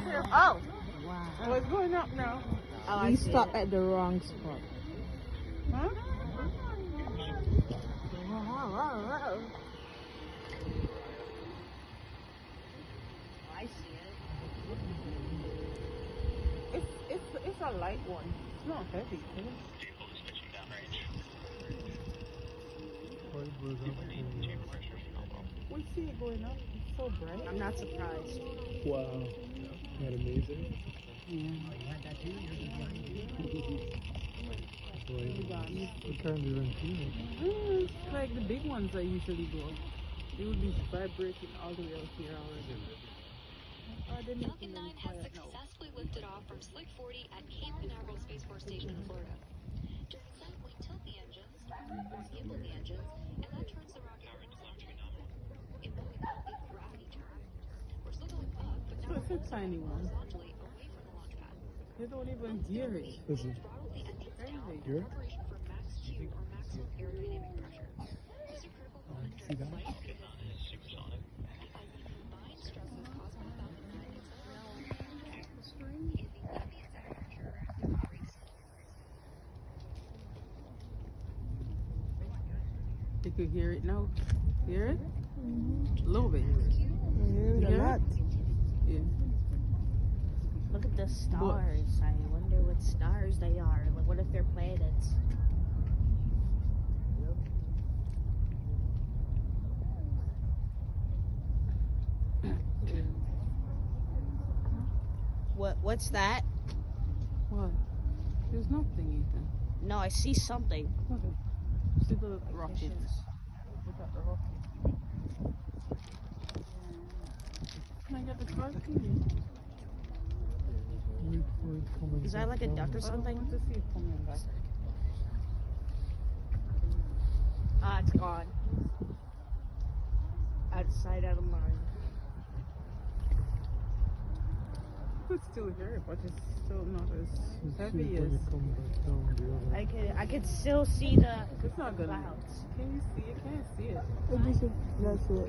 Oh. Wow. Oh, it's going up now. Oh, We stopped at the wrong spot. Huh? Whoa. I see it. It's a light one. It's not heavy. We see it going up. It's so bright. I'm not surprised. Wow. Isn't that amazing? Yeah. What kind of event? It's like the big ones that usually go. It would be vibrating all the way out here already. Falcon 9 has successfully lifted off from Slick 40 at Cape Canaveral Space Force Station in Florida. During flight, we tilt the engines, gimbal the engines, and that turns the rocket horizontally. In doing that, the gravity turns. We're still going up, but now So it's a tiny one. horizontally away from the launch pad. They don't even hear it. Listen. Throttle the engines down in Here? preparation for max Q or maximum aerodynamic pressure. These are critical moments See during that? flight. As the combined stresses caused by Falcon 9 its spring in the ambient temperature increase. You could hear it now. Hear it? A little bit. A hear lot. Yeah. Look at the stars. I wonder what stars they are. Like, what if they're planets? What's that? What? There's nothing, Ethan. No, I see something. Okay. See the rockets. Look at the rocket. Can I get the car key? Wait for it coming Is that back like a down. duck or I something? want to see it coming back. Ah, it's gone. Out of sight, out of mind. You could still hear it, but it's still not as Let's see heavy when as. it comes back down the other. I could still see the It's not gonna. clouds. Can you see it? Can't see it. That's it.